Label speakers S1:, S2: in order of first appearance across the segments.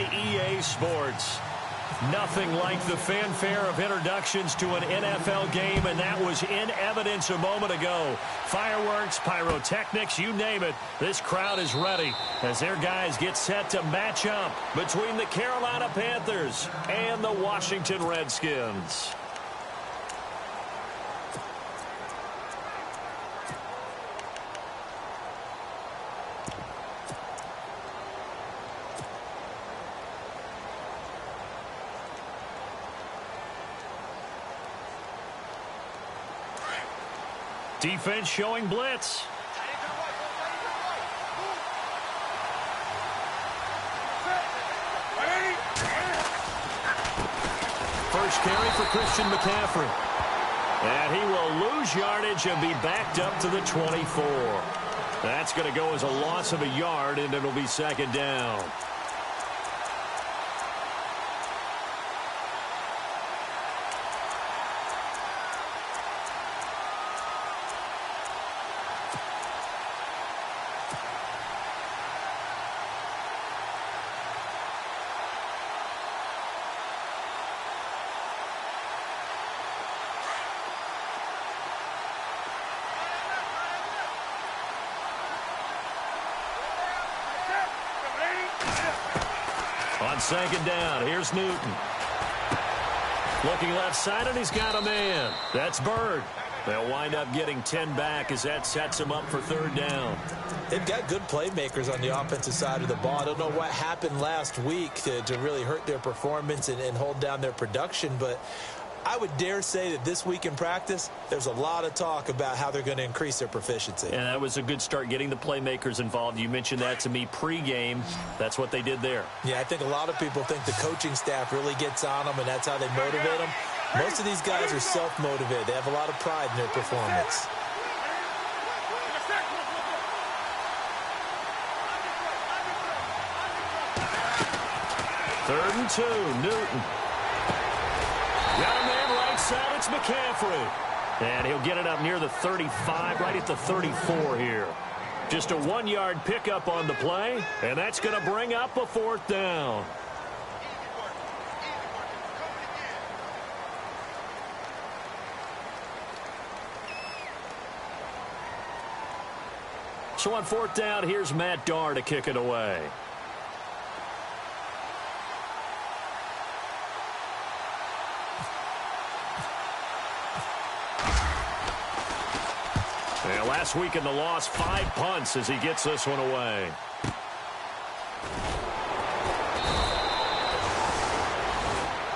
S1: by EA Sports. Nothing like the fanfare of introductions to an NFL game, and that was in evidence a moment ago. Fireworks, pyrotechnics, you name it. This crowd is ready as their guys get set to match up between the Carolina Panthers and the Washington Redskins. Defense showing blitz. First carry for Christian McCaffrey. And he will lose yardage and be backed up to the 24. That's going to go as a loss of a yard, and it'll be second down. On second down, here's Newton. Looking left side, and he's got a man. That's Bird. They'll wind up getting 10 back as that sets them up for third down.
S2: They've got good playmakers on the offensive side of the ball. I don't know what happened last week to really hurt their performance and hold down their production, but I would dare say that this week in practice, there's a lot of talk about how they're going to increase their proficiency.
S1: And that was a good start, getting the playmakers involved. You mentioned that to me pregame. That's what they did there.
S2: Yeah, I think a lot of people think the coaching staff really gets on them, and that's how they motivate them. Most of these guys are self-motivated. They have a lot of pride in their performance.
S1: Third and 2, Newton. Got a man right side, it's McCaffrey. And he'll get it up near the 35, right at the 34 here. Just a 1-yard pickup on the play, and that's going to bring up a fourth down. So on fourth down, here's Matt Darr to kick it away. Yeah, last week in the loss, 5 punts as he gets this one away.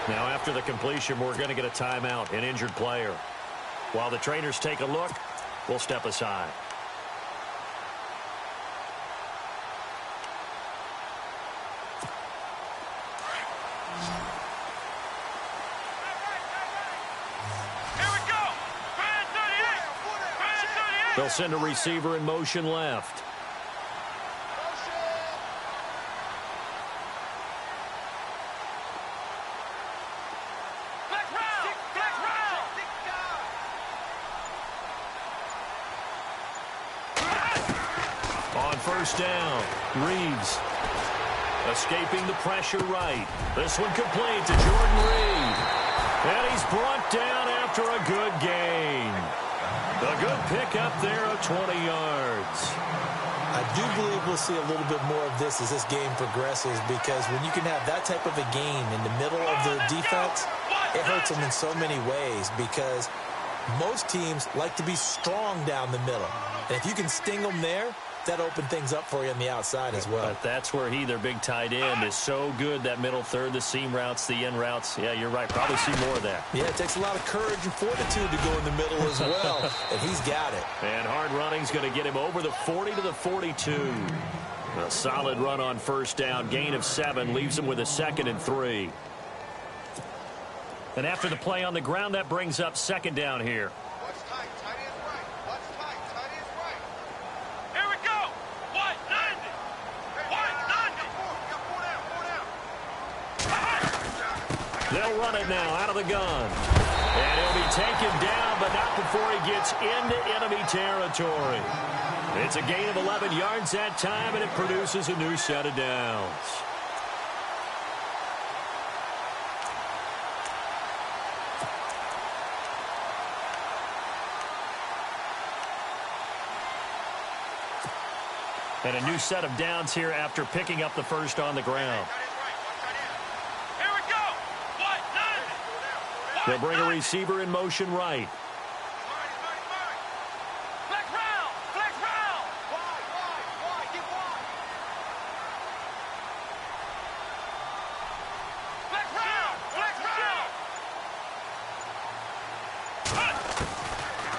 S1: Now after the completion, we're going to get a timeout, an injured player. While the trainers take a look, we'll step aside. They'll send a receiver in motion left. On first down, Reeves escaping the pressure right. This one complete to Jordan Reed. And he's brought down after a good gain. A good pickup there of 20 yards.
S2: I do believe we'll see a little bit more of this as this game progresses, because when you can have that type of a gain in the middle of the defense, it hurts them in so many ways, because most teams like to be strong down the middle. And if you can sting them there, that opened things up for you on the outside as well.
S1: But that's where their big tight end, is so good, that middle third, the seam routes, the in routes. Yeah, you're right. Probably see more of that.
S2: Yeah, it takes a lot of courage and fortitude to go in the middle as well, and he's got it.
S1: And hard running's going to get him over the 40 to the 42. A solid run on first down, gain of 7, leaves him with a 2nd and 3. And after the play on the ground, that brings up second down here. They'll run it now out of the gun. And he'll be taken down, but not before he gets into enemy territory. It's a gain of 11 yards that time, and it produces a new set of downs. And a new set of downs here after picking up the first on the ground.
S3: Here we go.
S1: They'll bring a receiver in motion right.
S3: Flex round. Flex round. Wide. Get wide. Flex round. Flex round.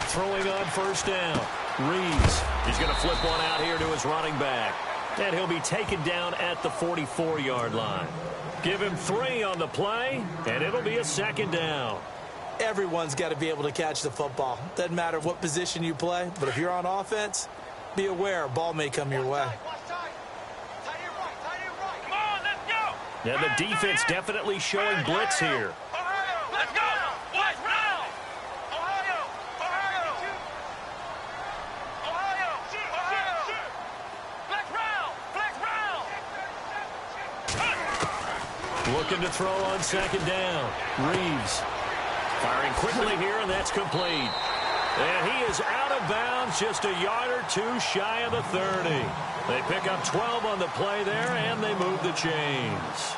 S1: Throwing on first down. Reeves. He's going to flip one out here to his running back. And he'll be taken down at the 44-yard line. Give him 3 on the play, and it'll be a second down.
S2: Everyone's got to be able to catch the football. Doesn't matter what position you play, but if you're on offense, be aware a ball may come your way.
S3: Come on, let's go.
S1: And the defense definitely showing blitz here.
S3: Let's go. Flex round. Ohio. Flex round.
S1: Looking to throw on second down. Reeves firing quickly here, and that's complete. And he is out of bounds, just a yard or two shy of the 30. They pick up 12 on the play there, and they move the chains.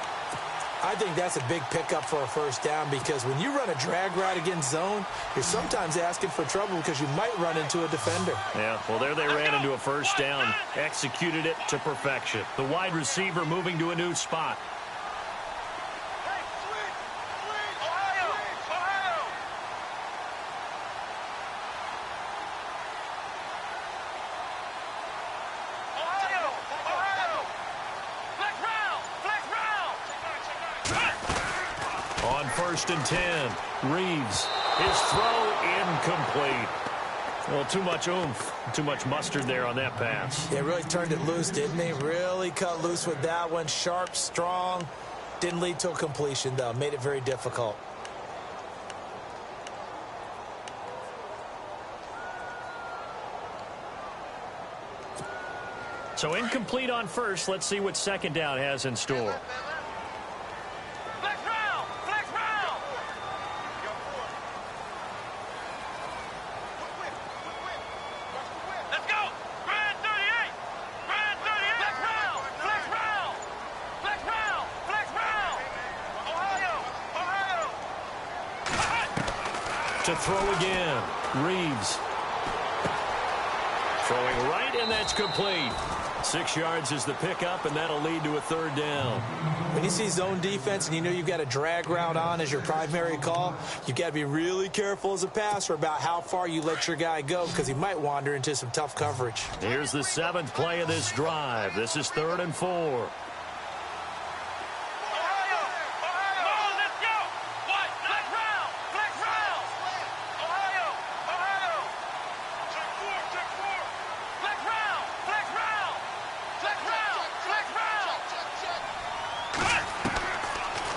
S2: I think that's a big pickup for a first down because when you run a drag route against zone, you're sometimes asking for trouble because you might run into a defender.
S1: Yeah, well, there they ran into a first down, executed it to perfection. The wide receiver moving to a new spot. First and 10. Reeves. His throw incomplete. Well, too much oomph, too much mustard there on that pass.
S2: Yeah, really turned it loose, didn't he? Really cut loose with that one. Sharp, strong. Didn't lead to a completion, though. Made it very difficult.
S1: So incomplete on first. Let's see what second down has in store. To throw again. Reeves. Throwing right, and that's complete. 6 yards is the pickup, and that'll lead to a third down.
S2: When you see zone defense and you know you've got a drag route on as your primary call, you've got to be really careful as a passer about how far you let your guy go because he might wander into some tough coverage.
S1: Here's the 7th play of this drive. This is 3rd and 4.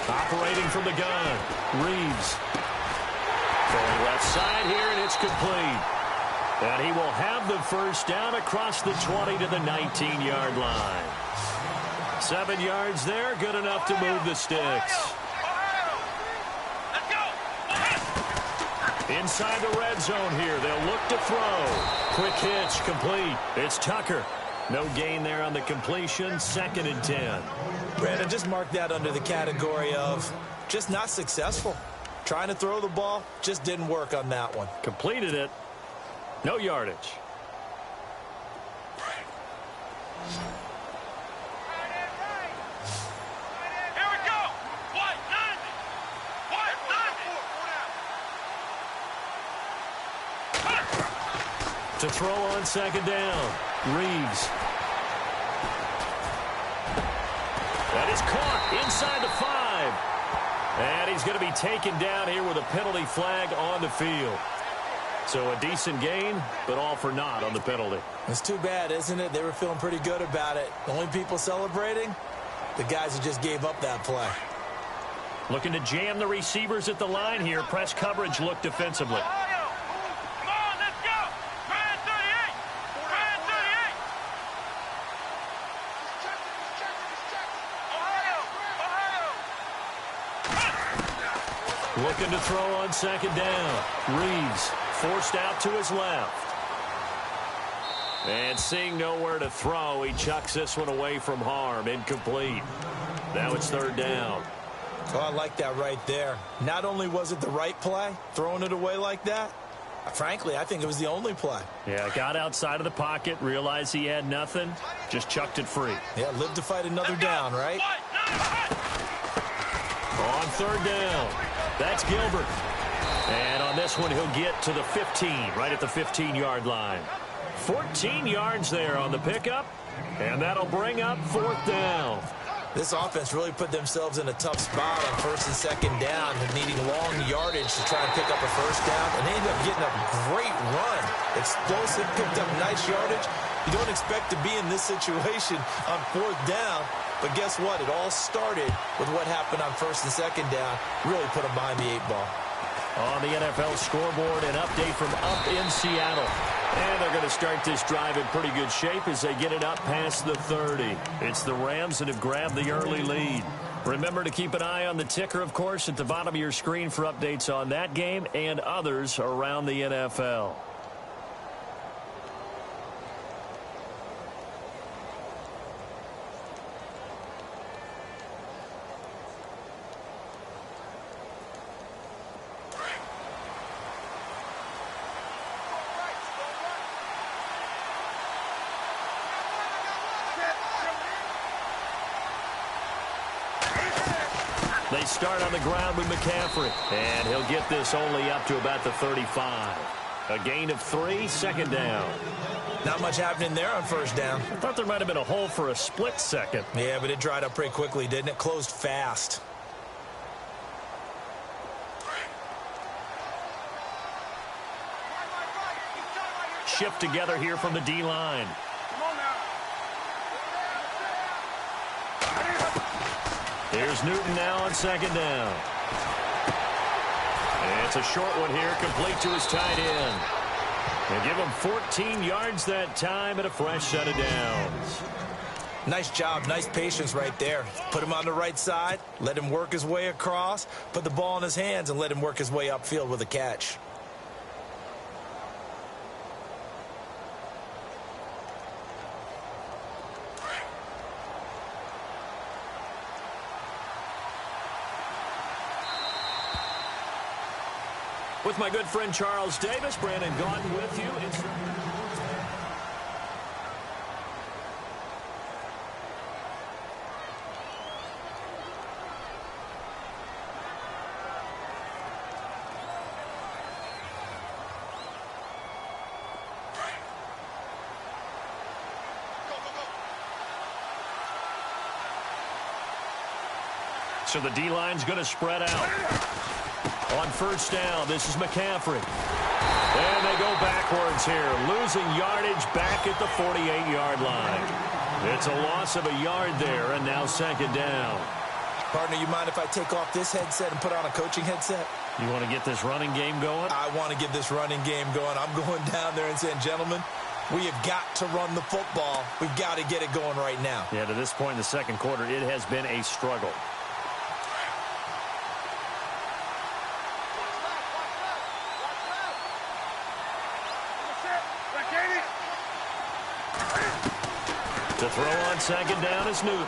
S1: Operating from the gun, Reeves. Going left side here, and it's complete. And he will have the first down across the 20 to the 19-yard line. 7 yards there, good enough to move the sticks. Inside the red zone here, they'll look to throw. Quick hitch, complete. It's Tucker. No gain there on the completion, 2nd and 10.
S2: Brandon, just mark that under the category of just not successful. Trying to throw the ball, just didn't work on that one.
S1: Completed it. No yardage.
S3: Here we go.
S1: To throw on second down. Reeves. That is caught inside the 5. And he's going to be taken down here with a penalty flag on the field. So a decent gain, but all for naught on the penalty.
S2: It's too bad, isn't it? They were feeling pretty good about it. The only people celebrating, the guys who just gave up that play.
S1: Looking to jam the receivers at the line here. Press coverage look defensively. Looking to throw on second down. Reeves forced out to his left. And seeing nowhere to throw, he chucks this one away from harm. Incomplete. Now it's third down.
S2: Oh, I like that right there. Not only was it the right play, throwing it away like that, frankly, I think it was the only play.
S1: Yeah, got outside of the pocket, realized he had nothing, just chucked it free.
S2: Yeah, live to fight another down, right?
S1: On third down, that's Gilbert. And on this one, he'll get to the 15, right at the 15-yard line. 14 yards there on the pickup, and that'll bring up fourth down.
S2: This offense really put themselves in a tough spot on first and second down, needing long yardage to try and pick up a first down, and they ended up getting a great run. Explosive, picked up nice yardage. You don't expect to be in this situation on fourth down, but guess what? It all started with what happened on first and second down. Really put them behind the 8-ball.
S1: On the NFL scoreboard, an update from up in Seattle. And they're going to start this drive in pretty good shape as they get it up past the 30. It's the Rams that have grabbed the early lead. Remember to keep an eye on the ticker, of course, at the bottom of your screen for updates on that game and others around the NFL. They start on the ground with McCaffrey, and he'll get this only up to about the 35. A gain of 3, second down.
S2: Not much happening there on first down.
S1: I thought there might have been a hole for a split second.
S2: Yeah, but it dried up pretty quickly, didn't it? Closed fast.
S1: Shift together here from the D-line. Here's Newton now on second down. And it's a short one here, complete to his tight end. They give him 14 yards that time and a fresh set of downs.
S2: Nice job, nice patience right there. Put him on the right side, let him work his way across, put the ball in his hands, and let him work his way upfield with a catch.
S1: With my good friend Charles Davis, Brandon Gaudin with you. So the D-line's going to spread out. On first down, this is McCaffrey. And they go backwards here, losing yardage back at the 48-yard line. It's a loss of a yard there, and now second down.
S2: Partner, you mind if I take off this headset and put on a coaching headset?
S1: You want to get this running game going?
S2: I want to get this running game going. I'm going down there and saying, gentlemen, we have got to run the football. We've got to get it going right now.
S1: Yeah, to this point in the second quarter, it has been a struggle. To throw on second down is Newton.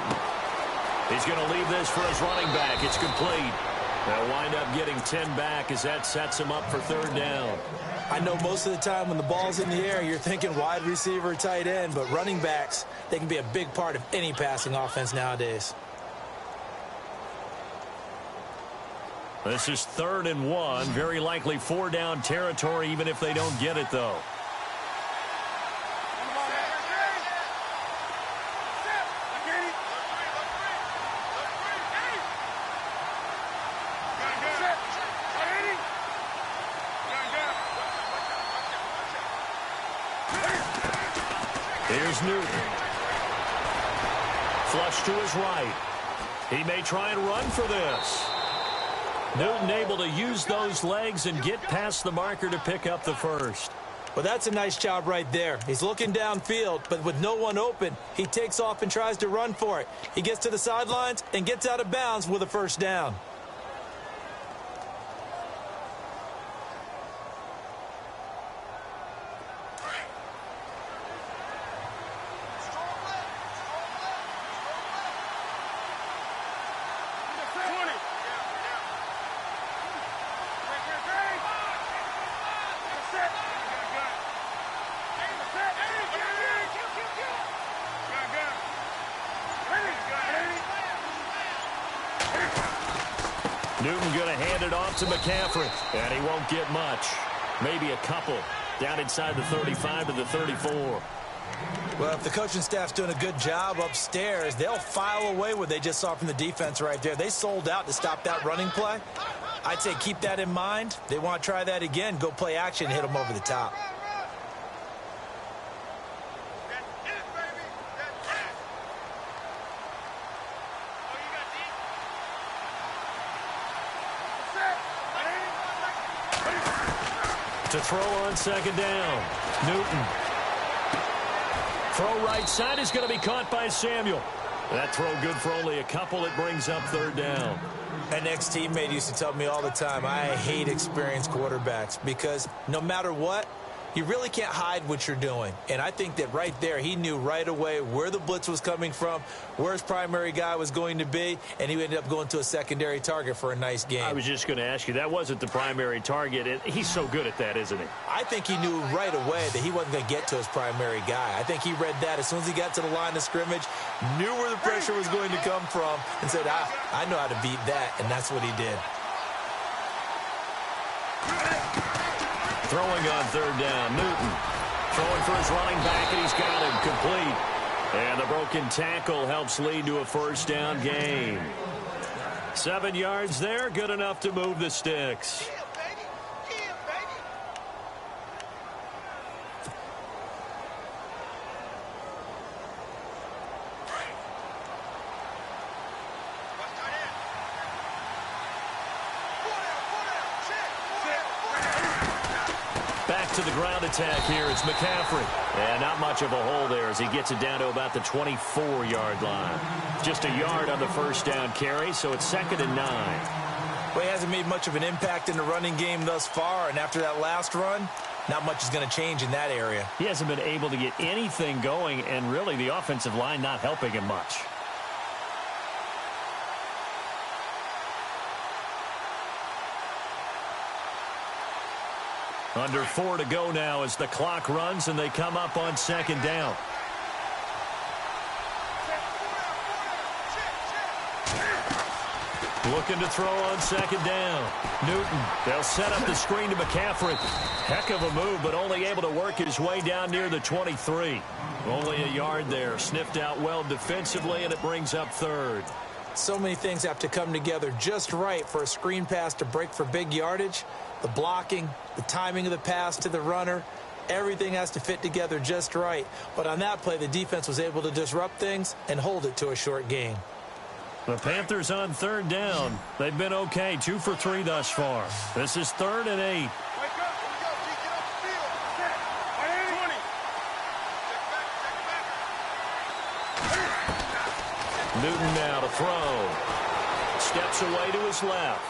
S1: He's going to leave this for his running back. It's complete. They'll wind up getting 10 back as that sets him up for third down.
S2: I know most of the time when the ball's in the air, you're thinking wide receiver, tight end, but running backs, they can be a big part of any passing offense nowadays.
S1: This is 3rd and 1. Very likely 4-down territory, even if they don't get it, though. Here's Newton. Flush to his right. He may try and run for this. Newton able to use those legs and get past the marker to pick up the first.
S2: Well, that's a nice job right there. He's looking downfield, but with no one open, he takes off and tries to run for it. He gets to the sidelines and gets out of bounds with a first down.
S1: Newton going to hand it off to McCaffrey, and he won't get much. Maybe a couple down inside the 35 to the 34.
S2: Well, if the coaching staff's doing a good job upstairs, they'll file away what they just saw from the defense right there. They sold out to stop that running play. I'd say keep that in mind. They want to try that again. Go play action and hit them over the top.
S1: To throw on second down, Newton. Throw right side is going to be caught by Samuel. That throw good for only a couple. It brings up third down.
S2: An ex-teammate used to tell me all the time, I hate experienced quarterbacks because no matter what, you really can't hide what you're doing. And I think that right there, he knew right away where the blitz was coming from, where his primary guy was going to be, and he ended up going to a secondary target for a nice game.
S1: I was just going to ask you, that wasn't the primary target. He's so good at that, isn't he?
S2: I think he knew right away that he wasn't going to get to his primary guy. I think he read that as soon as he got to the line of scrimmage, knew where the pressure was going to come from, and said, I know how to beat that, and that's what he did.
S1: Throwing on third down, Newton. Throwing for his running back, and he's got him complete. And the broken tackle helps lead to a first down gain. 7 yards there, good enough to move the sticks. To the ground attack here. It's McCaffrey. And not much of a hole there as he gets it down to about the 24-yard line. Just a yard on the first down carry, so it's 2nd and 9.
S2: Well, he hasn't made much of an impact in the running game thus far, and after that last run, not much is going to change in that area.
S1: He hasn't been able to get anything going, and really the offensive line not helping him much. Under 4 to go now as the clock runs and they come up on second down. Looking to throw on second down. Newton, they'll set up the screen to McCaffrey. Heck of a move, but only able to work his way down near the 23. Only a yard there. Sniffed out well defensively, and it brings up third.
S2: So many things have to come together just right for a screen pass to break for big yardage. The blocking, the timing of the pass to the runner, everything has to fit together just right. But on that play, the defense was able to disrupt things and hold it to a short gain.
S1: The Panthers on third down. They've been okay, 2 for 3 thus far. This is 3rd and 8. Newton now to throw. Steps away to his left.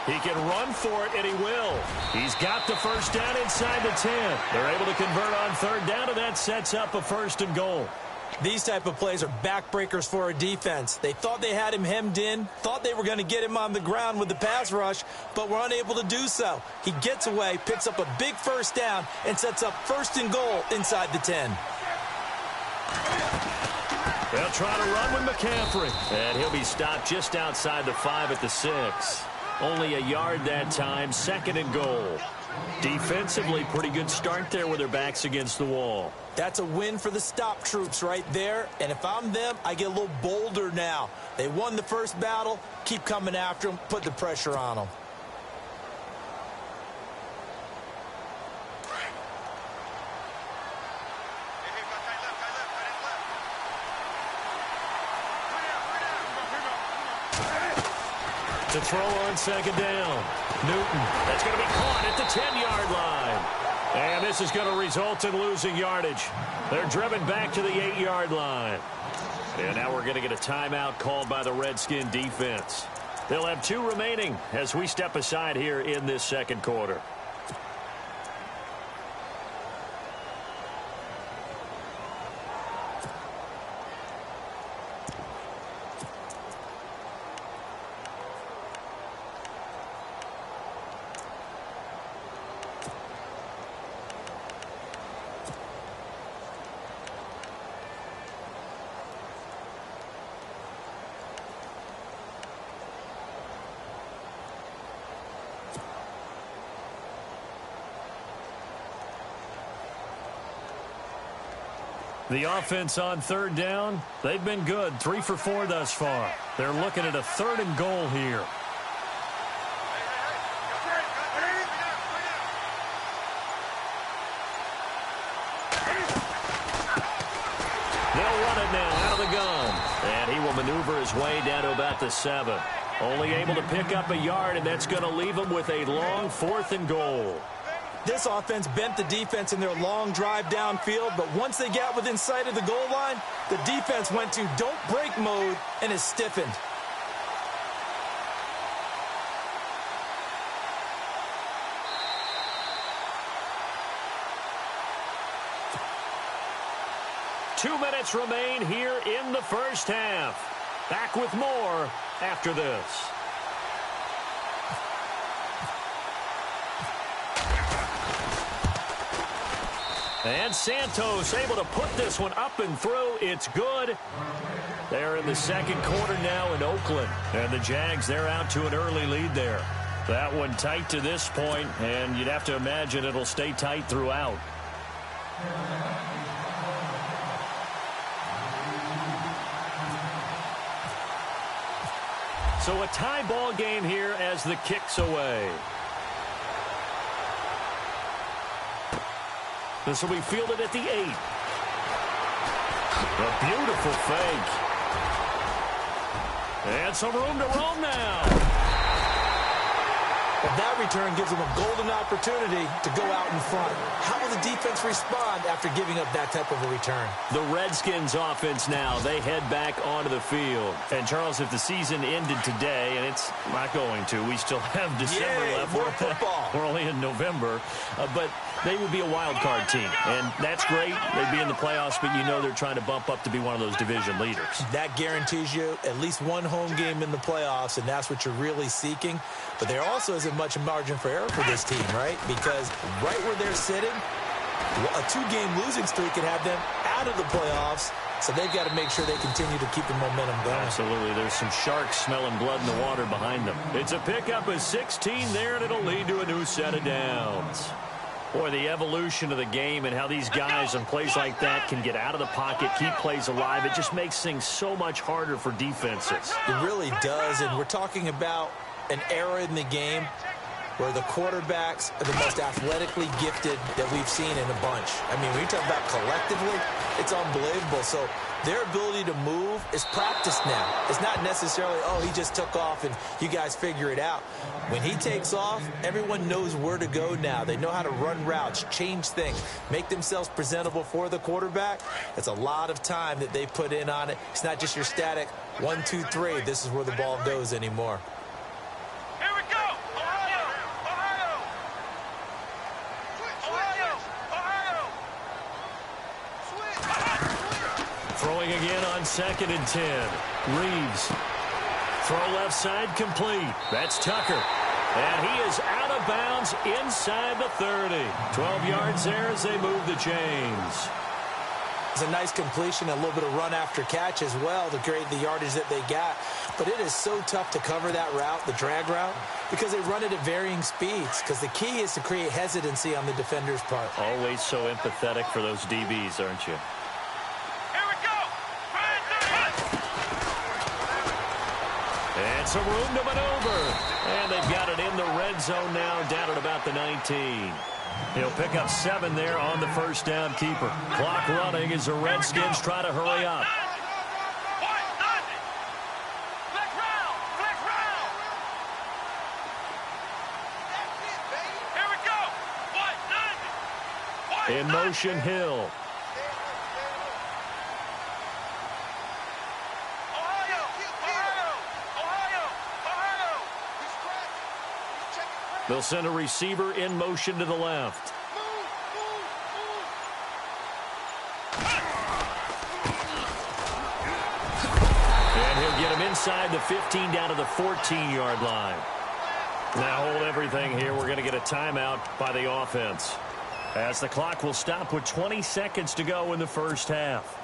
S1: He can run for it, and he will. He's got the first down inside the 10. They're able to convert on third down, and that sets up a 1st and goal.
S2: These type of plays are backbreakers for a defense. They thought they had him hemmed in, thought they were going to get him on the ground with the pass rush, but were unable to do so. He gets away, picks up a big first down, and sets up 1st and goal inside the 10.
S1: They'll try to run with McCaffrey, and he'll be stopped just outside the 5 at the 6. Only a yard that time, 2nd and goal. Defensively, pretty good start there with their backs against the wall.
S2: That's a win for the stop troops right there, and if I'm them, I get a little bolder now. They won the first battle, keep coming after them, put the pressure on them.
S1: To throw on second down. Newton, that's going to be caught at the 10-yard line. And this is going to result in losing yardage. They're driven back to the 8-yard line. And now we're going to get a timeout called by the Redskin defense. They'll have 2 remaining as we step aside here in this second quarter. The offense on third down, they've been good. 3 for 4 thus far. They're looking at a 3rd and goal here. They'll run it now out of the gun. And he will maneuver his way down to about the 7. Only able to pick up a yard, and that's going to leave him with a long 4th and goal.
S2: This offense bent the defense in their long drive downfield, but once they got within sight of the goal line, the defense went to don't break mode and is stiffened.
S1: Two minutes remain here in the first half. Back with more after this. And Santos able to put this one up and through. It's good. They're in the second quarter now in Oakland. And the Jags, they're out to an early lead there. That one tight to this point, and you'd have to imagine it'll stay tight throughout. So a tie ball game here as the kick's away. This will be fielded at the 8. A beautiful fake. And some room to roam now.
S2: But that return gives them a golden opportunity to go out in front. How will the defense respond after giving up that type of a return?
S1: The Redskins offense now, they head back onto the field. And, Charles, if the season ended today, and it's not going to, we still have December left.
S2: More football.
S1: We're only in November. But they would be a wild card team. And that's great. They'd be in the playoffs, but you know they're trying to bump up to be one of those division leaders. That
S2: guarantees you at least one home game in the playoffs, and that's what you're really seeking. But there also isn't much margin for error for this team, right? Because right where they're sitting, a 2-game losing streak could have them out of the playoffs. So they've got to make sure they continue to keep the momentum going.
S1: Absolutely. There's some sharks smelling blood in the water behind them. It's a pickup of 16 there, and it'll lead to a new set of downs. Boy, the evolution of the game and how these guys on plays like that can get out of the pocket, keep plays alive, it just makes things so much harder for defenses.
S2: It really does, and we're talking about an era in the game where the quarterbacks are the most athletically gifted that we've seen in a bunch. I mean, when you talk about collectively, it's unbelievable. So their ability to move is practiced now. It's not necessarily, oh, he just took off and you guys figure it out. When he takes off, everyone knows where to go now. They know how to run routes, change things, make themselves presentable for the quarterback. It's a lot of time that they put in on it. It's not just your static 1, 2, 3. This is where the ball goes anymore.
S1: Throwing again on 2nd and 10. Reeves. Throw left side complete. That's Tucker. And he is out of bounds inside the 30. 12 yards there as they move the chains.
S2: It's a nice completion, a little bit of run after catch as well to create the yardage that they got. But it is so tough to cover that route, the drag route, because they run it at varying speeds. Because the key is to create hesitancy on the defender's part.
S1: Always so empathetic for those DBs, aren't you? And some room to maneuver. And they've got it in the red zone now, down at about the 19. He'll pick up 7 there on the first down keeper. Clock running as the Redskins try to hurry up. In motion, Hill. They'll send a receiver in motion to the left. And he'll get him inside the 15 down to the 14-yard line. Now hold everything here. We're going to get a timeout by the offense, as the clock will stop with 20 seconds to go in the first half.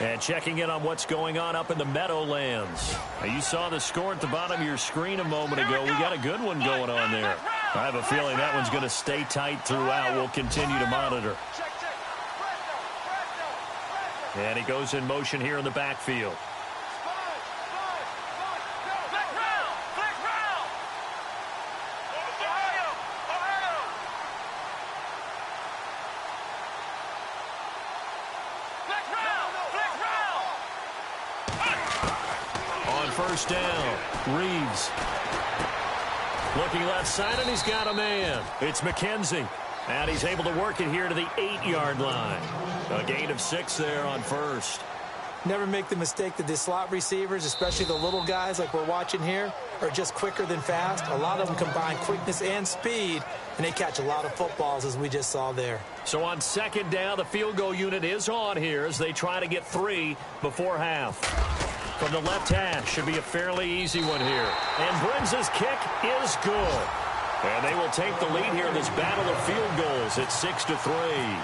S1: And checking in on what's going on up in the Meadowlands. Now, you saw the score at the bottom of your screen a moment ago. We got a good one going on there. I have a feeling that one's going to stay tight throughout. We'll continue to monitor. And he goes in motion here in the backfield. On first down, Reeves. Looking left side, and he's got a man. It's McKenzie. And he's able to work it here to the 8-yard line. A gain of 6 there on first.
S2: Never make the mistake that the slot receivers, especially the little guys like we're watching here, are just quicker than fast. A lot of them combine quickness and speed, and they catch a lot of footballs, as we just saw there.
S1: So on second down, the field goal unit is on here as they try to get 3 before half. From the left hash, should be a fairly easy one here. And Brenza's kick is good. And they will take the lead here in this battle of field goals at 6-3.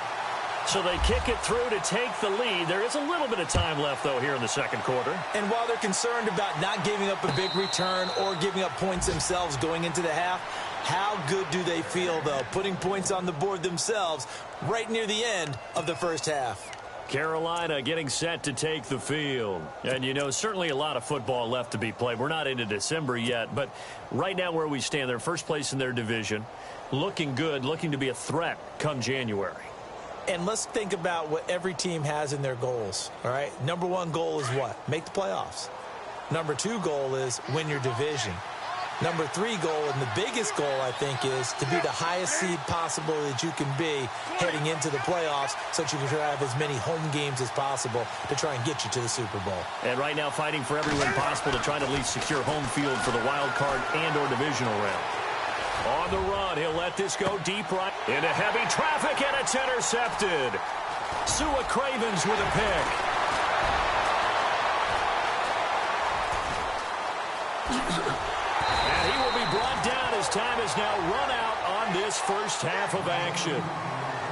S1: So they kick it through to take the lead. There is a little bit of time left, though, here in the second quarter.
S2: And while they're concerned about not giving up a big return or giving up points themselves going into the half, how good do they feel, though, putting points on the board themselves right near the end of the first half?
S1: Carolina getting set to take the field. And, you know, certainly a lot of football left to be played. We're not into December yet, but right now where we stand, they're first place in their division, looking good, looking to be a threat come January.
S2: And let's think about what every team has in their goals, all right? Number 1 goal is what? Make the playoffs. Number 2 goal is win your division. Number 3 goal, and the biggest goal, I think, is to be the highest seed possible that you can be heading into the playoffs so that you can have as many home games as possible to try and get you to the Super Bowl.
S1: And right now fighting for every win possible to try to at least secure home field for the wild card and or divisional round. On the run, he'll let this go deep right into heavy traffic, and it's intercepted. Sua Cravens with a pick. And he will be brought down as time is now run out on this first half of action.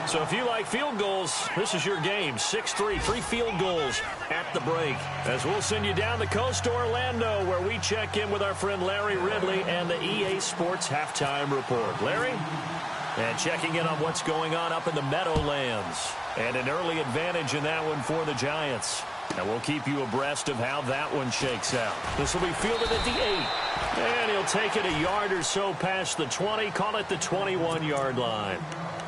S1: So if you like field goals, this is your game. 6-3, 3 field goals at the break. As we'll send you down the coast to Orlando, where we check in with our friend Larry Ridley and the EA Sports Halftime Report. Larry? And checking in on what's going on up in the Meadowlands. And an early advantage in that one for the Giants. And we'll keep you abreast of how that one shakes out. This will be fielded at the 8. And he'll take it a yard or so past the 20, call it the 21-yard line.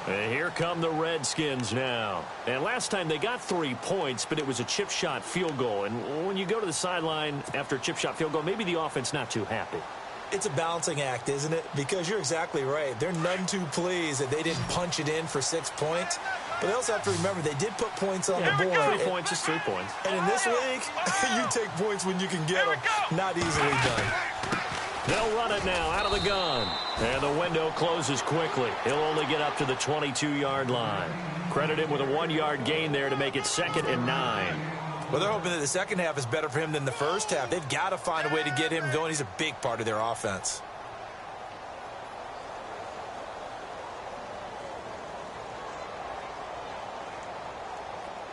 S1: And here come the Redskins now. And last time they got 3 points, but it was a chip shot field goal. And when you go to the sideline after a chip shot field goal, maybe the offense not too happy.
S2: It's a balancing act, isn't it? Because you're exactly right. They're none too pleased that they didn't punch it in for 6 points. But they also have to remember they did put points on the board.
S1: 3 points is 3 points.
S2: And in this league, you take points when you can get them. Not easily done.
S1: They'll run it now out of the gun. And the window closes quickly. He'll only get up to the 22-yard line. Credit him with a 1-yard gain there to make it 2nd and 9.
S2: Well, they're hoping that the second half is better for him than the first half. They've got to find a way to get him going. He's a big part of their offense.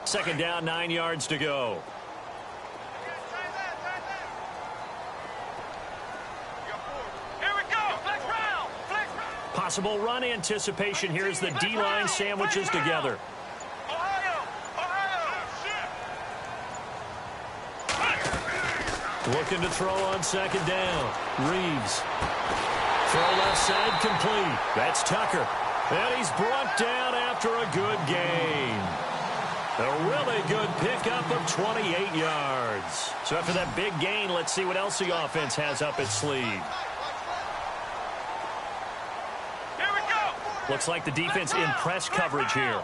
S1: Second down, 9 yards to go. Possible run anticipation. Here's the D-line sandwiches together. Looking to throw on second down. Reeves. Throw left side complete. That's Tucker. And he's brought down after a good gain. A really good pickup of 28 yards. So after that big gain, let's see what else the offense has up its sleeve. Looks like the defense in press coverage here.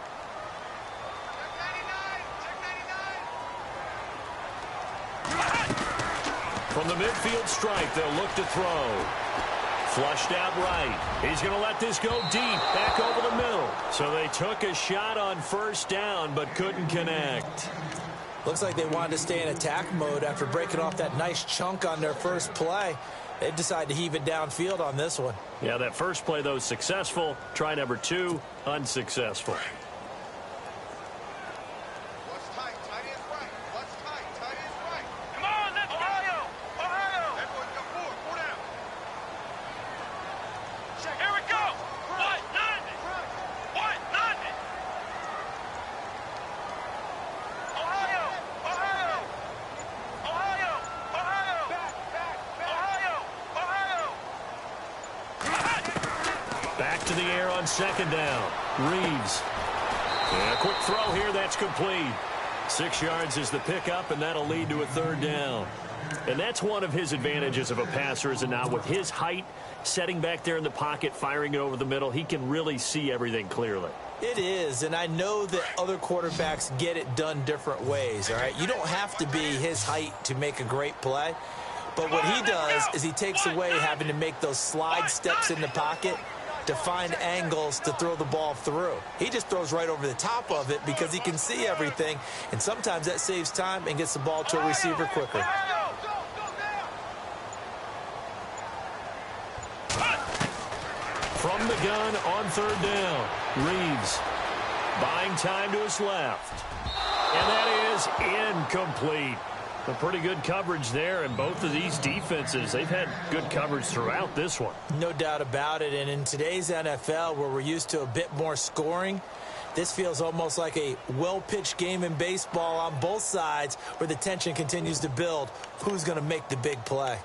S1: From the midfield stripe, they'll look to throw. Flushed out right. He's going to let this go deep, back over the middle. So they took a shot on first down, but couldn't connect.
S2: Looks like they wanted to stay in attack mode after breaking off that nice chunk on their first play. They decided to heave it downfield on this one.
S1: Yeah, that first play, though, successful. Try number 2, unsuccessful.
S3: What's tight? Tight is right. What's tight? Tight is right. Come on, let's Ohio! Ohio! That boy's got 4. 4 down. Check. Here we go! What? Nothing! What? Nothing! Ohio!
S1: to the air on second down. Reeves. And a quick throw here. That's complete. 6 yards is the pickup, and that'll lead to a third down. And that's one of his advantages of a passer, is it not? With his height, setting back there in the pocket, firing it over the middle, he can really see everything clearly.
S2: It is, and I know that other quarterbacks get it done different ways, all right? You don't have to be his height to make a great play, but what he does is he takes away having to make those slide steps in the pocket to find angles to throw the ball through. He just throws right over the top of it because he can see everything, and sometimes that saves time and gets the ball to a receiver quicker.
S1: From the gun on third down, Reeves buying time to his left. And that is incomplete. A pretty good coverage there, and both of these defenses, they've had good coverage throughout this one.
S2: No doubt about it, and in today's NFL, where we're used to a bit more scoring, this feels almost like a well-pitched game in baseball on both sides where the tension continues to build. Who's going to make the big play?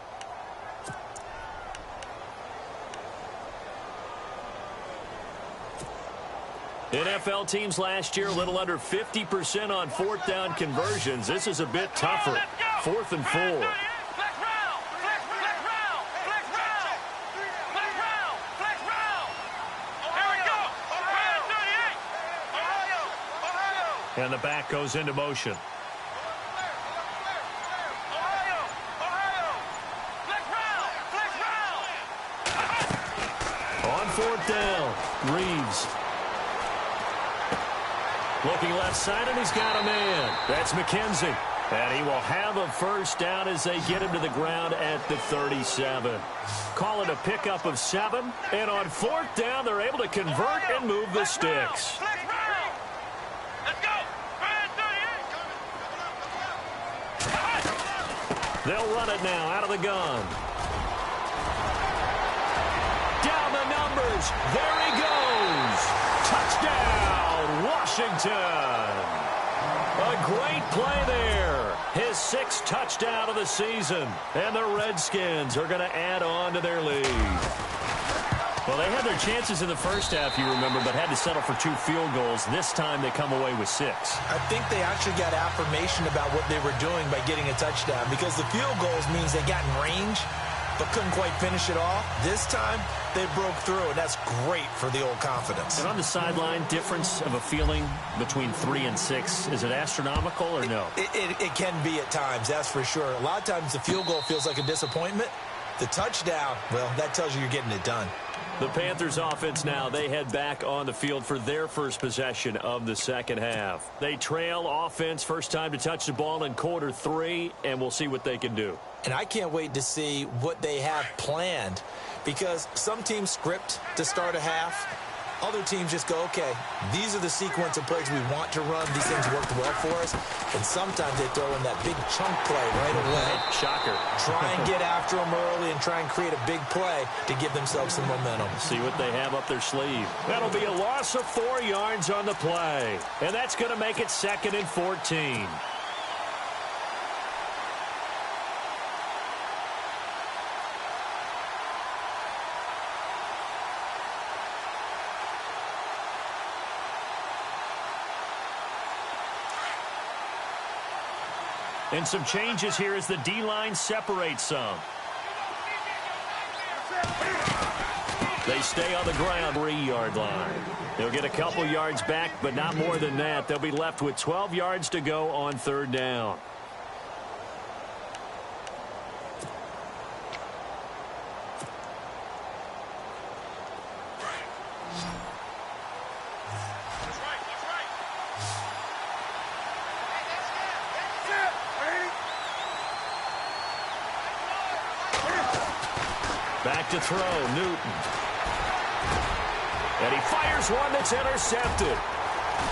S1: NFL teams last year a little under 50% on fourth down conversions. This is a bit tougher. 4th and 4. And the back goes into motion. On 4th down, Reeves. Looking left side, and he's got a man. That's McKenzie. And he will have a first down as they get him to the ground at the 37. Call it a pickup of 7. And on 4th down, they're able to convert and move the sticks. They'll run it now out of the gun. Down the numbers. There he goes. Touchdown, Washington. A great play there. His 6th touchdown of the season. And the Redskins are going to add on to their lead. Well, they had their chances in the first half, you remember, but had to settle for 2 field goals. This time they come away with 6.
S2: I think they actually got affirmation about what they were doing by getting a touchdown, because the field goals means they got in range but couldn't quite finish it off. This time, they broke through, and that's great for the old confidence.
S1: And on the sideline, difference of a feeling between 3 and 6, is it astronomical or no?
S2: It can be at times, that's for sure. A lot of times the field goal feels like a disappointment. The touchdown, well, that tells you you're getting it done.
S1: The Panthers offense now, they head back on the field for their first possession of the second half. They trail offense, first time to touch the ball in quarter 3, and we'll see what they can do.
S2: And I can't wait to see what they have planned, because some teams script to start a half. Other teams just go, okay, these are the sequence of plays we want to run. These things worked well for us. And sometimes they throw in that big chunk play right away.
S1: Shocker.
S2: Try and get after them early and try and create a big play to give themselves some momentum.
S1: See what they have up their sleeve. That'll be a loss of 4 yards on the play. And that's going to make it 2nd and 14. And some changes here as the D-line separates some. They stay on the ground, 3-yard line. They'll get a couple yards back, but not more than that. They'll be left with 12 yards to go on 3rd down. Back to throw, Newton. And he fires one that's intercepted.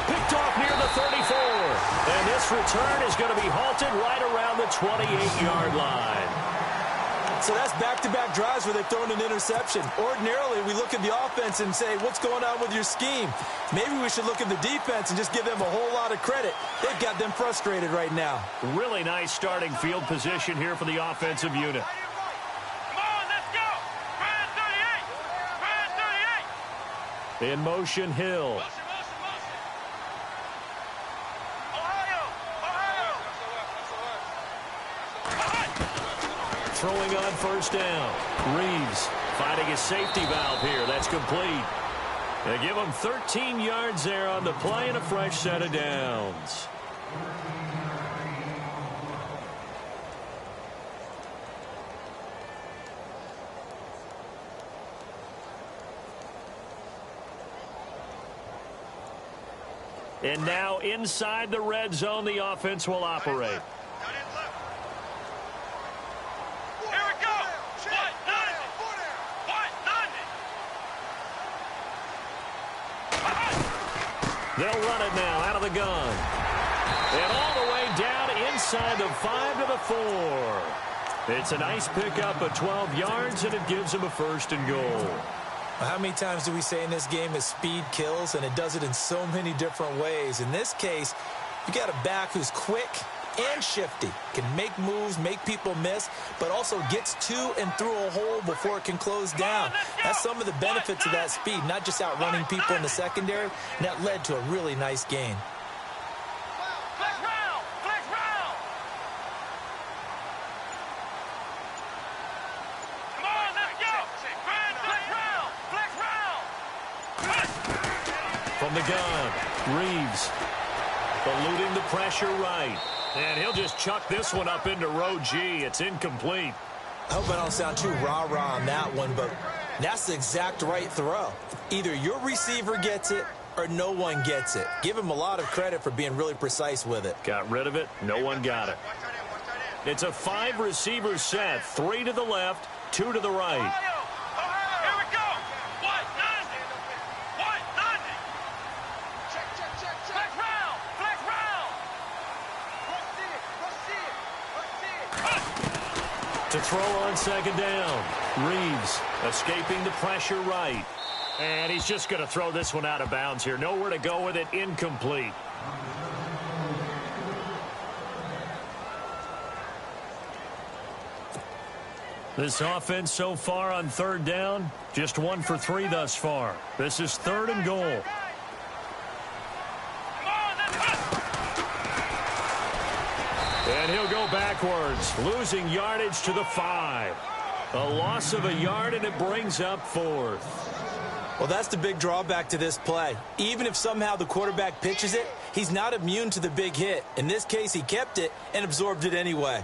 S1: Picked off near the 34. And this return is going to be halted right around the 28-yard line.
S2: So that's back-to-back drives where they've thrown an interception. Ordinarily, we look at the offense and say, what's going on with your scheme? Maybe we should look at the defense and just give them a whole lot of credit. They've got them frustrated right now.
S1: Really nice starting field position here for the offensive unit. In motion, Hill. Throwing on first down. Reeves finding a safety valve here. That's complete. They give him 13 yards there on the play and a fresh set of downs. And now inside the red zone, the offense will operate. They'll run it now out of the gun. And all the way down inside the 5 to the 4. It's a nice pickup of 12 yards, and it gives them a first and goal.
S2: How many times do we say in this game is speed kills, and it does it in so many different ways. In this case, you got a back who's quick and shifty, can make moves, make people miss, but also gets to and through a hole before it can close down. That's some of the benefits of that speed, not just outrunning people in the secondary, and that led to a really nice gain.
S1: From the gun, Reeves eluding the pressure right. And he'll just chuck this one up into row G. It's incomplete.
S2: I hope I don't sound too rah-rah on that one, but that's the exact right throw. Either your receiver gets it or no one gets it. Give him a lot of credit for being really precise with it.
S1: Got rid of it. No one got it. It's a 5-receiver set. 3 to the left, 2 to the right. To throw on second down. Reeves escaping the pressure right. And he's just going to throw this one out of bounds here. Nowhere to go with it. Incomplete. This offense so far on third down, just 1 for 3 thus far. This is 3rd and goal. And he'll go backwards, losing yardage to the 5. A loss of a yard, and it brings up 4th.
S2: Well, that's the big drawback to this play. Even if somehow the quarterback pitches it, he's not immune to the big hit. In this case, he kept it and absorbed it anyway.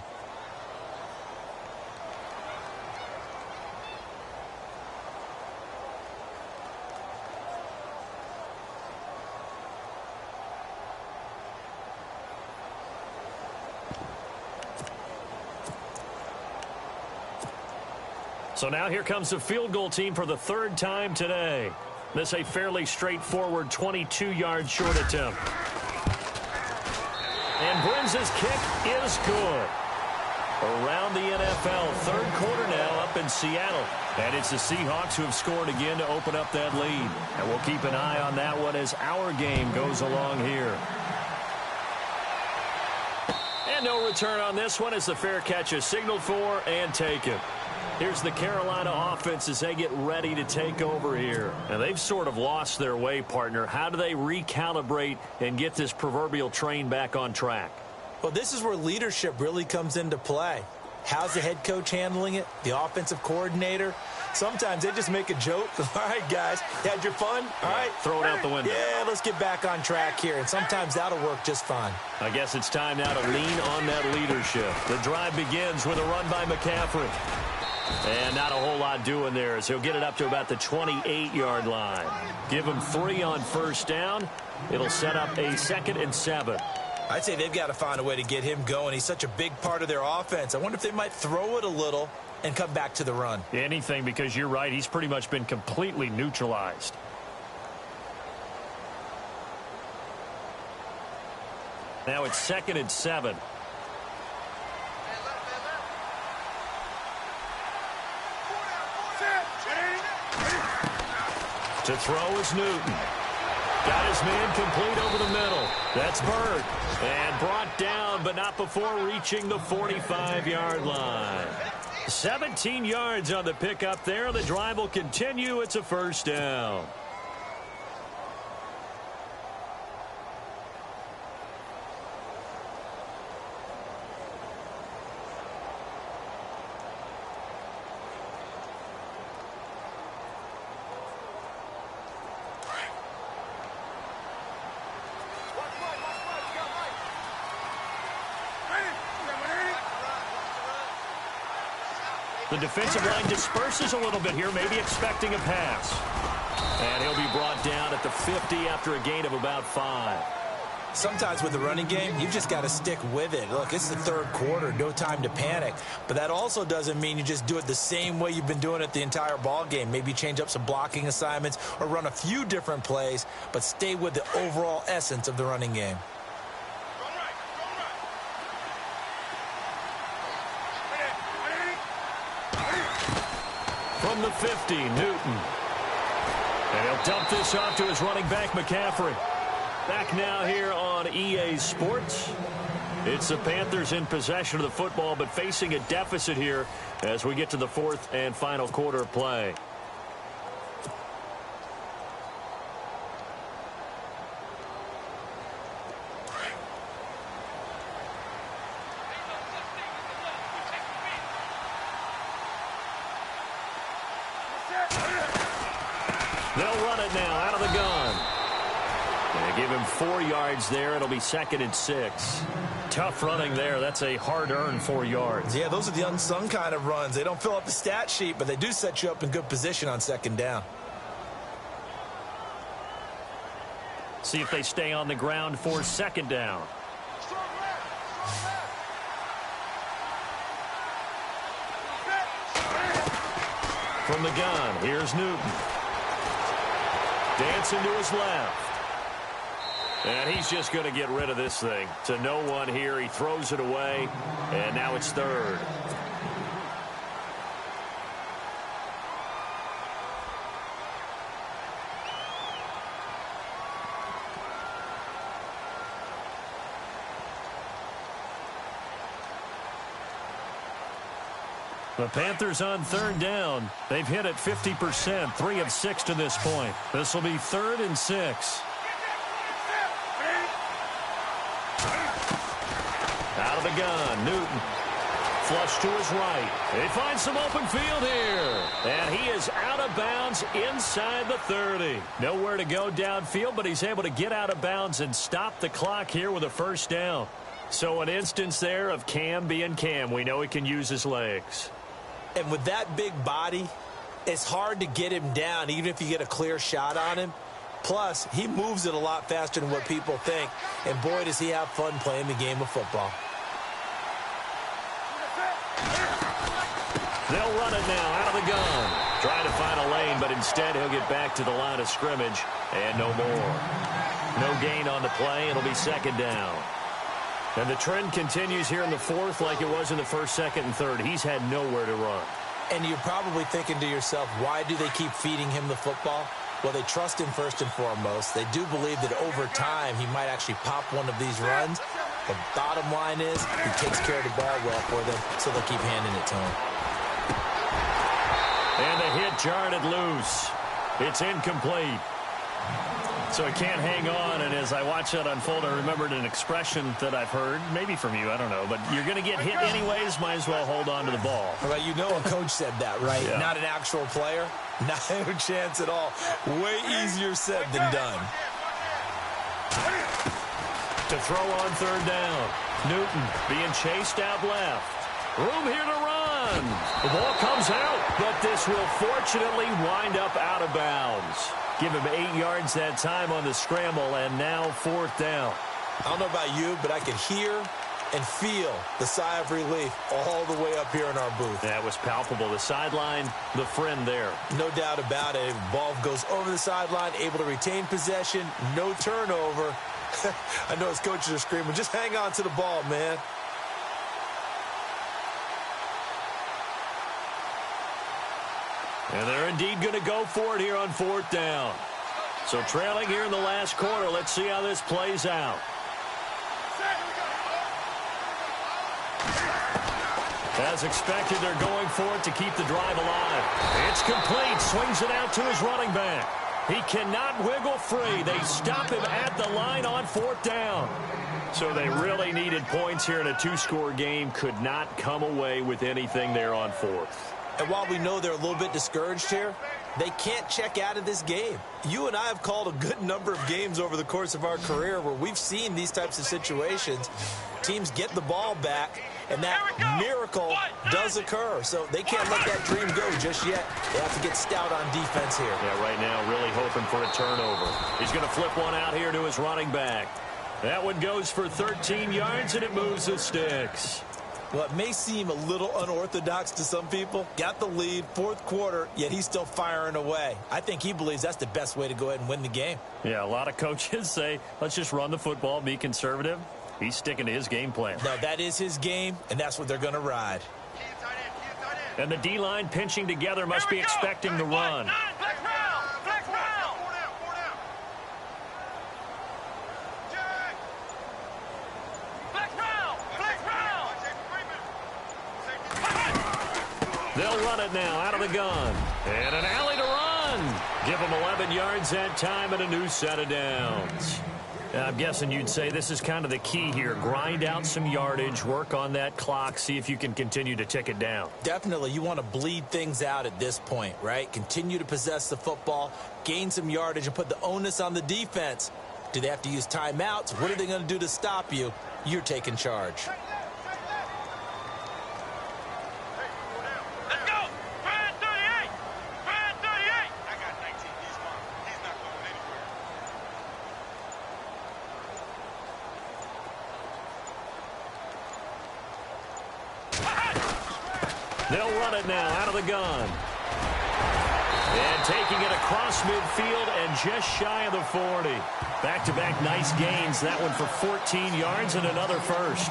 S1: So now here comes the field goal team for the 3rd time today. This a fairly straightforward 22-yard short attempt. And Brinz's kick is good. Around the NFL, 3rd quarter now up in Seattle. And it's the Seahawks who have scored again to open up that lead. And we'll keep an eye on that one as our game goes along here. And no return on this one as the fair catch is signaled for and taken. Here's the Carolina offense as they get ready to take over here. And they've sort of lost their way, partner. How do they recalibrate and get this proverbial train back on track?
S2: Well, this is where leadership really comes into play. How's the head coach handling it? The offensive coordinator? Sometimes they just make a joke. All right, guys, you had your fun? All right.
S1: Throw it out the window.
S2: Yeah, let's get back on track here. And sometimes that'll work just fine.
S1: I guess it's time now to lean on that leadership. The drive begins with a run by McCaffrey. And not a whole lot doing there as he'll get it up to about the 28-yard line. Give him 3 on first down. It'll set up a 2nd and 7.
S2: I'd say they've got to find a way to get him going. He's such a big part of their offense. I wonder if they might throw it a little and come back to the run.
S1: Anything, because you're right. He's pretty much been completely neutralized. Now it's 2nd and 7. To throw is Newton. Got his man complete over the middle. That's Bird. And brought down, but not before reaching the 45-yard line. 17 yards on the pickup there. The drive will continue. It's a first down. The defensive line disperses a little bit here, maybe expecting a pass. And he'll be brought down at the 50 after a gain of about 5.
S2: Sometimes with the running game, you've just got to stick with it. Look, it's the third quarter, no time to panic. But that also doesn't mean you just do it the same way you've been doing it the entire ball game. Maybe change up some blocking assignments or run a few different plays, but stay with the overall essence of the running game.
S1: From the 50, Newton. And he'll dump this off to his running back, McCaffrey. Back now here on EA Sports. It's the Panthers in possession of the football, but facing a deficit here as we get to the fourth and final quarter of play. They'll run it now out of the gun. They give him 4 yards there. It'll be 2nd and 6. Tough running there. That's a hard-earned 4 yards.
S2: Yeah, those are the unsung kind of runs. They don't fill up the stat sheet, but they do set you up in good position on 2nd down.
S1: See if they stay on the ground for 2nd down. From the gun, here's Newton. Dancing to his left. And he's just going to get rid of this thing. To no one here. He throws it away. And now it's 3rd. The Panthers on 3rd down. They've hit it 50%, 3 of 6 to this point. This will be 3rd and 6. Out of the gun, Newton. Flush to his right. They find some open field here. And he is out of bounds inside the 30. Nowhere to go downfield, but he's able to get out of bounds and stop the clock here with a 1st down. So an instance there of Cam being Cam. We know he can use his legs.
S2: And with that big body, it's hard to get him down, even if you get a clear shot on him. Plus, he moves it a lot faster than what people think. And boy, does he have fun playing the game of football.
S1: They'll run it now out of the gun. Trying to find a lane, but instead he'll get back to the line of scrimmage. And no more. No gain on the play. It'll be 2nd down. And the trend continues here in the 4th like it was in the 1st, 2nd, and 3rd. He's had nowhere to run.
S2: And you're probably thinking to yourself, why do they keep feeding him the football? Well, they trust him first and foremost. They do believe that over time he might actually pop one of these runs. The bottom line is he takes care of the ball well for them, so they'll keep handing it to him.
S1: And the hit jarred it loose. It's incomplete. So he can't hang on, and as I watch that unfold, I remembered an expression that I've heard, maybe from you, I don't know, but you're going to get hit anyways, might as well hold on to the ball.
S2: Well, you know a coach said that, right?
S1: Yeah.
S2: Not an actual player. Not a chance at all. Way easier said than done.
S1: To throw on 3rd down. Newton being chased out left. Room here to run. The ball comes out, but this will fortunately wind up out of bounds. Give him 8 yards that time on the scramble, and now 4th down.
S2: I don't know about you, but I can hear and feel the sigh of relief all the way up here in our booth.
S1: That was palpable. The sideline, the friend there.
S2: No doubt about it. Ball goes over the sideline, able to retain possession, no turnover. I know his coaches are screaming, just hang on to the ball, man.
S1: And they're indeed going to go for it here on 4th down. So trailing here in the last quarter, let's see how this plays out. As expected, they're going for it to keep the drive alive. It's complete. Swings it out to his running back. He cannot wiggle free. They stop him at the line on 4th down. So they really needed points here in a 2-score game. Could not come away with anything there on 4th.
S2: And while we know they're a little bit discouraged here, they can't check out of this game. You and I have called a good number of games over the course of our career where we've seen these types of situations. Teams get the ball back, and that miracle does occur. So they can't let that dream go just yet. They have to get stout on defense here.
S1: Yeah, right now really hoping for a turnover. He's going to flip one out here to his running back. That one goes for 13 yards, and it moves the sticks.
S2: Well, it may seem a little unorthodox to some people. Got the lead, fourth quarter, yet he's still firing away. I think he believes that's the best way to go ahead and win the game.
S1: Yeah, a lot of coaches say, let's just run the football, be conservative. He's sticking to his game plan.
S2: No, that is his game, and that's what they're going to ride.
S1: And the D-line pinching together must be expecting the run. They'll run it now out of the gun. And an alley to run. Give them 11 yards that time and a new set of downs. I'm guessing you'd say this is kind of the key here. Grind out some yardage, work on that clock, see if you can continue to tick it down.
S2: Definitely. You want to bleed things out at this point, right? Continue to possess the football, gain some yardage, and put the onus on the defense. Do they have to use timeouts? What are they going to do to stop you? You're taking charge.
S1: They'll run it now out of the gun. And taking it across midfield and just shy of the 40. Back-to-back nice gains. That one for 14 yards and another first.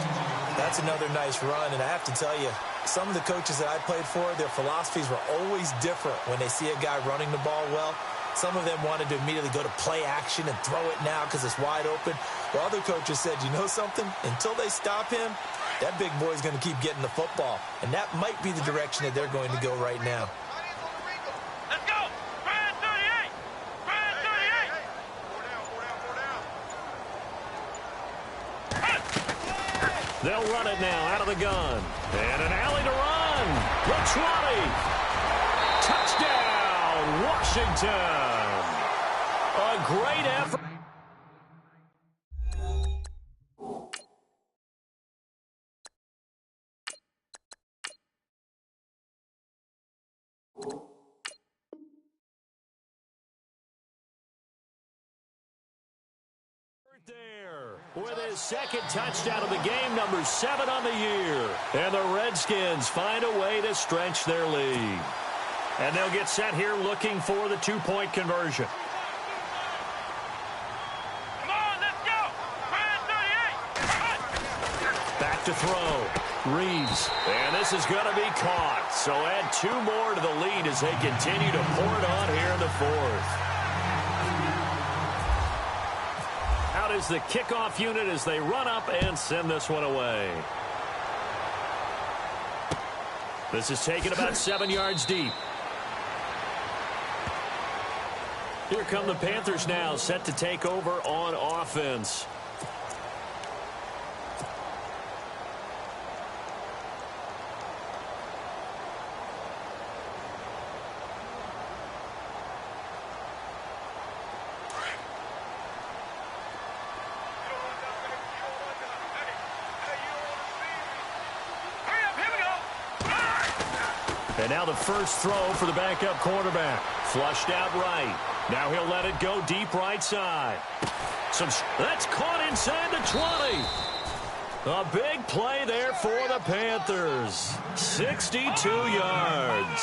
S2: That's another nice run, and I have to tell you, some of the coaches that I played for, their philosophies were always different when they see a guy running the ball well. Some of them wanted to immediately go to play action and throw it now because it's wide open. While other coaches said, you know something? Until they stop him, that big boy's going to keep getting the football. And that might be the direction that they're going to go right now.
S3: Let's go! Brand 38! Brand 38!
S1: They'll run it now out of the gun. And an alley to run. The 20. Touchdown, Washington. A great effort. There with his second touchdown of the game, number 7 on the year. And the Redskins find a way to stretch their lead. And they'll get set here looking for the 2-point conversion.
S3: Come on, let's go! Brand 38!
S1: Back to throw. Reeves. And this is going to be caught. So add 2 more to the lead as they continue to pour it on here in the 4th. Out is the kickoff unit as they run up and send this one away. This is taken about 7 yards deep. Here come the Panthers now, set to take over on offense. And now the first throw for the backup quarterback. Flushed out right. Now he'll let it go deep right side. That's caught inside the 20. A big play there for the Panthers. 62 yards.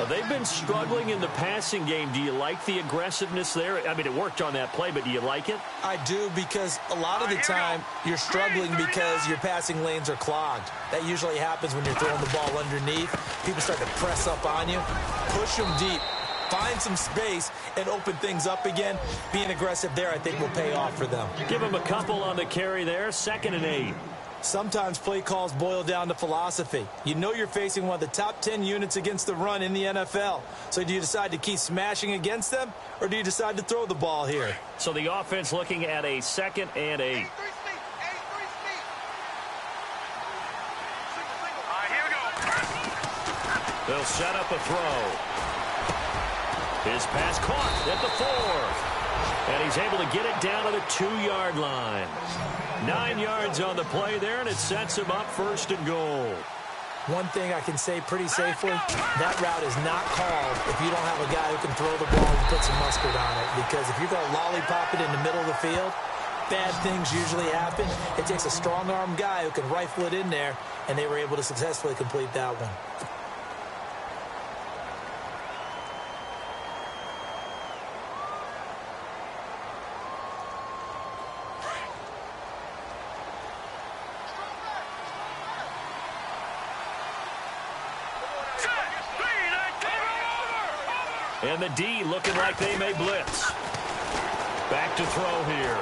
S1: They've been struggling in the passing game. Do you like the aggressiveness there? I mean, it worked on that play, but do you like it?
S2: I do, because a lot of the time you're struggling because your passing lanes are clogged. That usually happens when you're throwing the ball underneath. People start to press up on you. Push them deep. Find some space and open things up again. Being aggressive there, I think, will pay off for them.
S1: Give them a couple on the carry there. 2nd and 8.
S2: Sometimes play calls boil down to philosophy. You know you're facing one of the top 10 units against the run in the NFL. So do you decide to keep smashing against them, or do you decide to throw the ball here?
S1: So the offense looking at a 2nd and 8. They'll set up a throw. His pass caught at the 4. And he's able to get it down to the 2-yard line. 9 yards on the play there, and it sets him up 1st and goal.
S2: One thing I can say pretty safely, that route is not called if you don't have a guy who can throw the ball and put some mustard on it. Because if you're going to lollipop it in the middle of the field, bad things usually happen. It takes a strong-arm guy who can rifle it in there, and they were able to successfully complete that one.
S1: And the D looking like they may blitz. Back to throw here.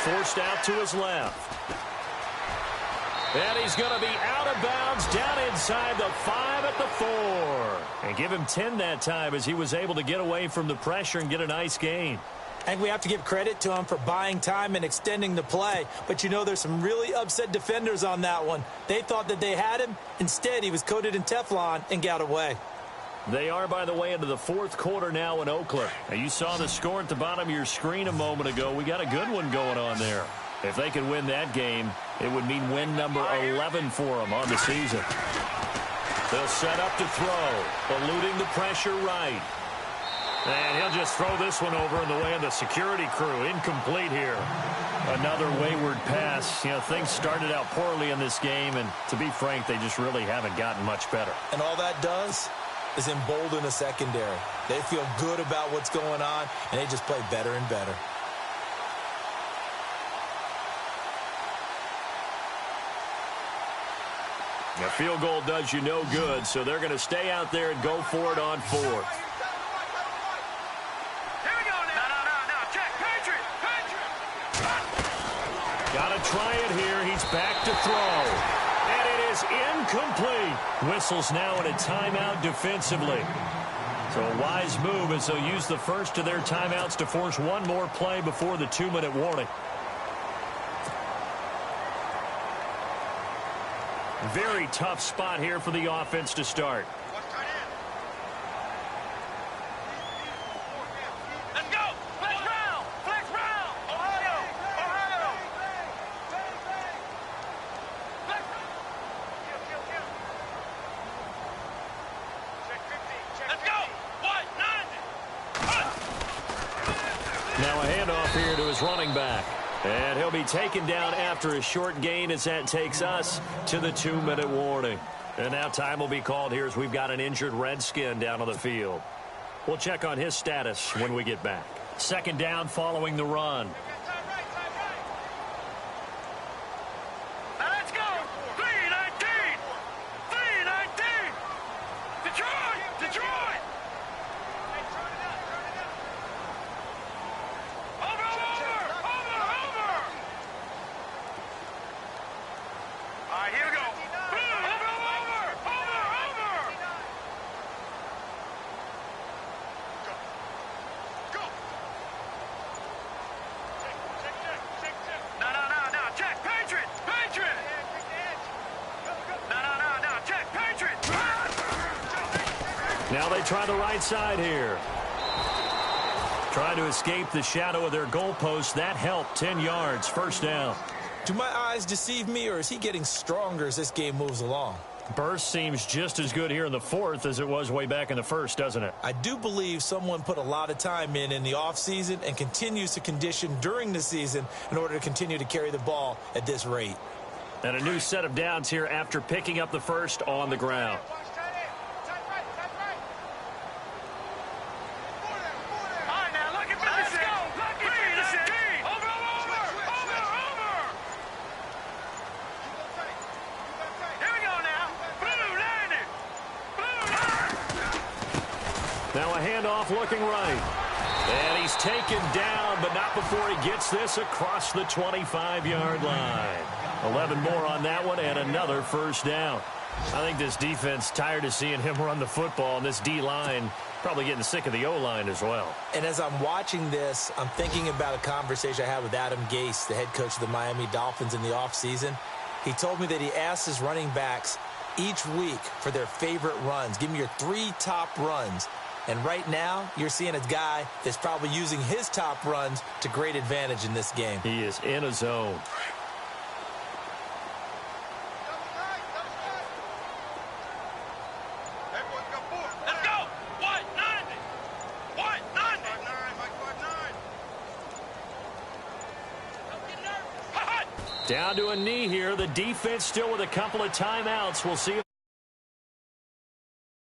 S1: Forced out to his left. And he's going to be out of bounds down inside the 5 at the 4. And give him 10 that time as he was able to get away from the pressure and get a nice gain.
S2: I think we have to give credit to him for buying time and extending the play. But, you know, there's some really upset defenders on that one. They thought that they had him. Instead, he was coated in Teflon and got away.
S1: They are, by the way, into the 4th quarter now in Oakland. Now, you saw the score at the bottom of your screen a moment ago. We got a good one going on there. If they could win that game, it would mean win number 11 for them on the season. They'll set up to throw, eluding the pressure right. And he'll just throw this one over in the way of the security crew. Incomplete here. Another wayward pass. You know, things started out poorly in this game, and to be frank, they just really haven't gotten much better.
S2: And all that does is embolden the secondary. They feel good about what's going on, and they just play better and better.
S1: A field goal does you no good, so they're going to stay out there and go for it on 4th.
S3: Here we go now. No. Check. Patriot.
S1: Got to try it here. He's back to throw. And it is incomplete. Whistles now in a timeout defensively. So a wise move as they'll use the first of their timeouts to force one more play before the 2-minute warning. Very tough spot here for the offense to start.
S3: Let's go. Flex round. Ohio. Check 15. Let's go. What? 9.
S1: Now a handoff here to his running back. And he'll be taken down after a short gain as that takes us to the 2-minute warning. And now time will be called here as we've got an injured Redskin down on the field. We'll check on his status when we get back. 2nd down following the run.
S3: Now let's go. 3-19. Detroit. Over. All right, here we go. Go. Check. No. Check. Patriot. No. Check. Patriot.
S1: Now they try the right side here. Trying to escape the shadow of their goalpost. That helped. 10 yards. 1st down.
S2: Do my eyes deceive me, or is he getting stronger as this game moves along?
S1: Burst seems just as good here in the 4th as it was way back in the 1st, doesn't it?
S2: I do believe someone put a lot of time in the offseason and continues to condition during the season in order to continue to carry the ball at this rate.
S1: And a new set of downs here after picking up the 1st on the ground. Now a handoff looking right. And he's taken down, but not before he gets this across the 25-yard line. 11 more on that one and another 1st down. I think this defense tired of seeing him run the football, and this D-line probably getting sick of the O-line as well.
S2: And as I'm watching this, I'm thinking about a conversation I had with Adam Gase, the head coach of the Miami Dolphins in the offseason. He told me that he asked his running backs each week for their favorite runs. Give me your 3 top runs. And right now, you're seeing a guy that's probably using his top runs to great advantage in this game.
S1: He is in a zone.
S3: Let's go! 190! 190! 5'9", Mike 5'9".
S1: Down to a knee here. The defense still with a couple of timeouts. We'll see if